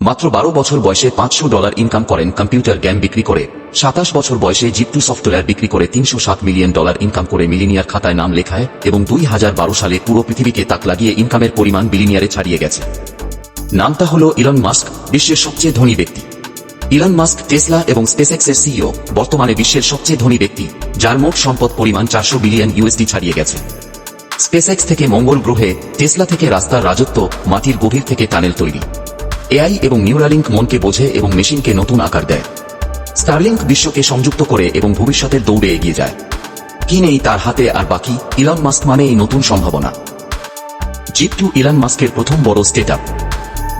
মাত্র 12 বছর বয়সে $500 ইনকাম করেন কম্পিউটার গেম বিক্রি করে। 27 বছর বয়সে জিপ2 সফটওয়্যার বিক্রি করে $307 মিলিয়ন ইনকাম করে মিলিনিয়ার খাতায় নাম লেখায় এবং 2012 সালে পুরো পৃথিবীকে তাক লাগিয়ে ইনকামের পরিমাণ বিলিনিয়ারে ছাড়িয়ে গেছে। নামটা হলো ইলন মাস্ক, বিশ্বের সবচেয়ে ধনী ব্যক্তি। ইলন মাস্ক টেসলা এবং স্পেসএক্সের সিইও, বর্তমানে বিশ্বের সবচেয়ে ধনী ব্যক্তি, যার মোট সম্পদ পরিমাণ $400 বিলিয়ন ছাড়িয়ে গেছে। স্পেসএক্স থেকে মঙ্গল গ্রহে, টেসলা থেকে রাস্তার রাজত্ব, মাটির গভীর থেকে টানেল তৈরি। এআই এবং নিউরালিঙ্ক মনকে বোঝে এবং মেশিনকে নতুন আকার দেয়। স্টারলিংক বিশ্বকে সংযুক্ত করে এবং ভবিষ্যতের দৌড়ে এগিয়ে যায়। কি নেই তার হাতে আর বাকি? ইলন মাস্ক মানে এই নতুন সম্ভাবনা। জিপ2 ইলন মাস্কের প্রথম বড় স্টার্টআপ।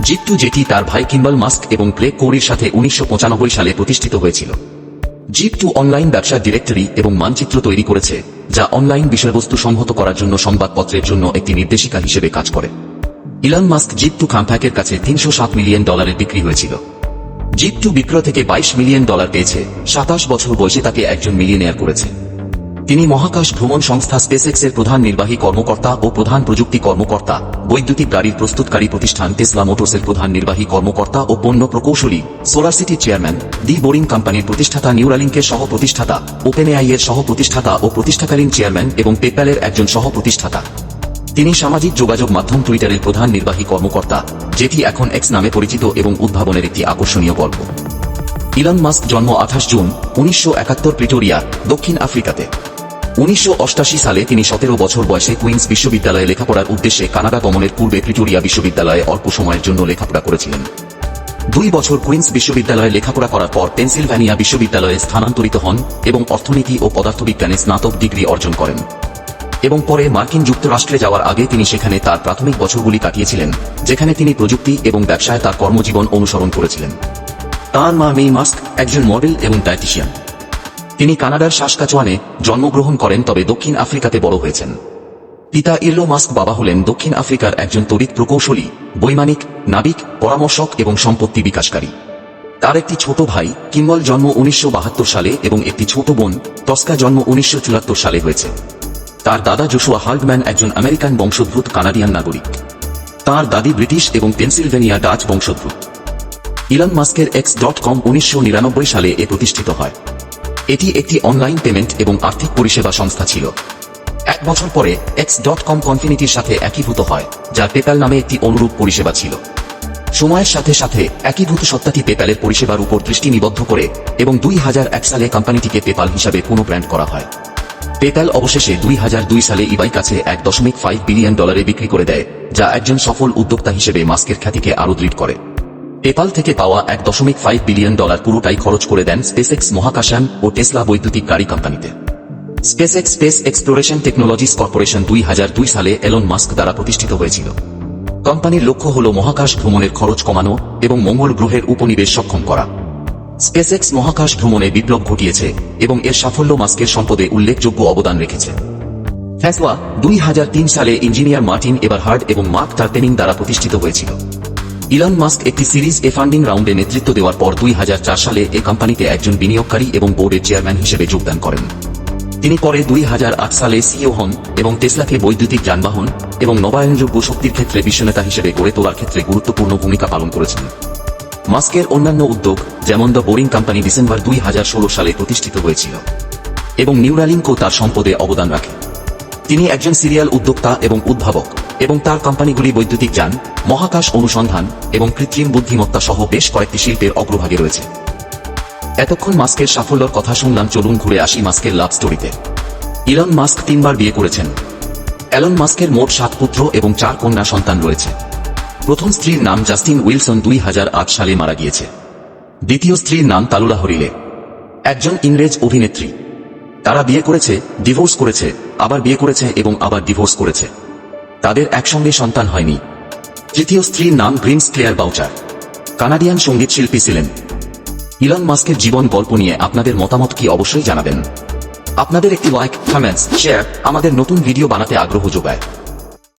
জিপ2, যেটি তার ভাই কিম্বল মাস্ক এবং ক্রেগ কোরির সাথে 1995 সালে প্রতিষ্ঠিত হয়েছিল। জিপ2 অনলাইন ব্যবসার ডিরেক্টরি এবং মানচিত্র তৈরি করেছে, যা অনলাইন বিষয়বস্তু সংহত করার জন্য সংবাদপত্রের জন্য একটি নির্দেশিকা হিসেবে কাজ করে। ইলন মাস্ক জিপ2 কোম্পানির কাছে $307 মিলিয়ন বিক্রি হয়েছিল। জিপ2 বিক্রয় থেকে $22 মিলিয়ন পেয়েছে। 27 বছর বয়সে তাকে একজন মিলিয়নিয়ার করেছে। তিনি মহাকাশ ভ্রমণ সংস্থা স্পেসএক্সের প্রধান নির্বাহী কর্মকর্তা ও প্রধান প্রযুক্তি কর্মকর্তা, বৈদ্যুতিক গাড়ির প্রস্তুতকারী প্রতিষ্ঠান টেসলা মোটরসের প্রধান নির্বাহী কর্মকর্তা ও পণ্য প্রকৌশলী, সোলারসিটির চেয়ারম্যান, দি বোরিং কোম্পানির প্রতিষ্ঠাতা, নিউরালিঙ্কের সহ প্রতিষ্ঠাতা, ওপেনএআই এর সহ প্রতিষ্ঠাতা ও প্রতিষ্ঠাকালীন চেয়ারম্যান এবং পেপ্যালের একজন সহ প্রতিষ্ঠাতা। তিনি সামাজিক যোগাযোগ মাধ্যম টুইটারের প্রধান নির্বাহী কর্মকর্তা, যেটি এখন এক্স নামে পরিচিত এবং উদ্ভাবনের একটি আকর্ষণীয় গল্প। ইলন মাস্ক জন্ম 28 জুন 1971 প্রিটোরিয়া, দক্ষিণ আফ্রিকাতে। 1988 সালে তিনি 17 বছর বয়সে কুইন্স বিশ্ববিদ্যালয়ে লেখাপড়ার উদ্দেশ্যে কানাডা গমনের পূর্বে প্রিটোরিয়া বিশ্ববিদ্যালয়ে অল্প সময়ের জন্য লেখাপড়া করেছিলেন। 2 বছর কুইন্স বিশ্ববিদ্যালয়ে লেখাপড়া করার পর পেনসিলভানিয়া বিশ্ববিদ্যালয়ে স্থানান্তরিত হন এবং অর্থনীতি ও পদার্থবিজ্ঞানে স্নাতক ডিগ্রি অর্জন করেন। এবং পরে মার্কিন যুক্তরাষ্ট্রে যাওয়ার আগে তিনি সেখানে তার প্রাথমিক বছরগুলি কাটিয়েছিলেন, যেখানে তিনি প্রযুক্তি এবং ব্যবসায় তার কর্মজীবন অনুসরণ করেছিলেন। তাঁর মা মেই মাস্ক একজন মডেল এবং ডায়েটিশিয়ান। তিনি কানাডার সাসকাচুয়ানে জন্মগ্রহণ করেন, তবে দক্ষিণ আফ্রিকাতে বড় হয়েছেন। পিতা ইলন মাস্ক, বাবা হলেন দক্ষিণ আফ্রিকার একজন তড়িৎ প্রকৌশলী, বৈমানিক, নাবিক, পরামর্শক এবং সম্পত্তি বিকাশকারী। তার একটি ছোট ভাই কিম্বল জন্ম 1972 সালে এবং একটি ছোট বোন টস্কা জন্ম 1974 সালে হয়েছে। তার দাদা জোশুয়া হার্ডম্যান একজন আমেরিকান বংশোদ্ভূত কানাডিয়ান নাগরিক। তার দাদি ব্রিটিশ এবং পেনসিলভেনিয়া ডাচ বংশোদ্ভূত। ইলন মাস্কের X.com 1999 সালে প্রতিষ্ঠিত হয়। এটি একটি অনলাইন পেমেন্ট এবং আর্থিক পরিষেবা সংস্থা ছিল। 1 বছর পরে X.com কনফিনিটির সাথে একীভূত হয়, যার পেপ্যাল নামে একটি অনুরূপ পরিষেবা ছিল। সময়ের সাথে সাথে একীভূত সত্তাটি পেপ্যালের পরিষেবার উপর দৃষ্টি নিবদ্ধ করে এবং 2001 সালে কোম্পানিটিকে পেপ্যাল হিসাবে পুনঃব্র্যান্ড করা হয়। পেপ্যাল অবশেষে 2002 সালে ইবাই কাছে $1.5 বিলিয়ন বিক্রি করে দেয়, যা একজন সফল উদ্যোক্তা হিসেবে মাস্কের খ্যাতিকে আরও দৃঢ় করে। পেপ্যাল থেকে পাওয়া $1.5 বিলিয়ন পুরোটাই খরচ করে দেন স্পেসএক্স মহাকাশযান ও টেসলা বৈদ্যুতিক গাড়ি কোম্পানিতে। SpaceX space exploration technologies corporation 2002 সালে এলন মাস্ক দ্বারা প্রতিষ্ঠিত হয়েছিল। কোম্পানির লক্ষ্য হল মহাকাশ ভ্রমণের খরচ কমানো এবং মঙ্গল গ্রহের উপনিবেশ সক্ষম করা। স্পেসএক্স মহাকাশ ভ্রমণে বিপ্লব ঘটিয়েছে এবং এর সাফল্য মাস্কের সম্পদে উল্লেখযোগ্য অবদান রেখেছে। টেসলা 2003 সালে ইঞ্জিনিয়ার মার্টিন এবারহার্ড এবং মার্ক টার্টেনিং দ্বারা প্রতিষ্ঠিত হয়েছিল। ইলন মাস্ক একটি সিরিজ এ ফান্ডিং রাউন্ডে নেতৃত্ব দেওয়ার পর 2004 সালে এই কোম্পানিতে একজন বিনিয়োগকারী এবং বোর্ডের চেয়ারম্যান হিসেবে যোগদান করেন। তিনি পরে 2008 সালে সিইও হন এবং টেসলাকে বৈদ্যুতিক যানবাহন এবং নবায়নযোগ্য শক্তির ক্ষেত্রে বিশ্বনেতা হিসেবে গড়ে তোলার ক্ষেত্রে গুরুত্বপূর্ণ ভূমিকা পালন করেছেন। মাস্কের অন্যান্য উদ্যোগ, যেমন দ্য বোরিং কোম্পানি ডিসেম্বর 2016 সালে প্রতিষ্ঠিত হয়েছিল এবং নিউরালিঙ্কও তার সম্পদে অবদান রাখে। তিনি একজন সিরিয়াল উদ্যোক্তা এবং উদ্ভাবক এবং তার কোম্পানিগুলি বৈদ্যুতিক যান, মহাকাশ অনুসন্ধান এবং কৃত্রিম বুদ্ধিমত্তা সহ বেশ কয়েকটি শিল্পের অগ্রভাগে রয়েছে। এতক্ষণ মাস্কের সাফল্যের কথা শুনলাম, চলুন ঘুরে আসি মাস্কের লাভ স্টোরিতে। ইলন মাস্ক 3 বার বিয়ে করেছেন। এলন মাস্কের মোট 7 পুত্র এবং 4 কন্যা সন্তান রয়েছে। প্রথম স্ত্রীর নাম জাস্টিন উইলসন 2008 সালে মারা গিয়েছে। দ্বিতীয় স্ত্রীর নাম তালুলা হরিলে, একজন ইংরেজ অভিনেত্রী। তারা বিয়ে করেছে, ডিভোর্স করেছে, আবার বিয়ে করেছে এবং আবার ডিভোর্স করেছে। তাদের একসঙ্গে সন্তান হয়নি। তৃতীয় স্ত্রীর নাম গ্রিমস ক্লেয়ার বাউচার, কানাডিয়ান সঙ্গীত শিল্পী ছিলেন। ইলন মাস্কের জীবন গল্প নিয়ে আপনাদের মতামত কি অবশ্যই জানাবেন। আপনাদের একটি লাইক, কমেন্টস, শেয়ার আমাদের নতুন ভিডিও বানাতে আগ্রহ যোগায়।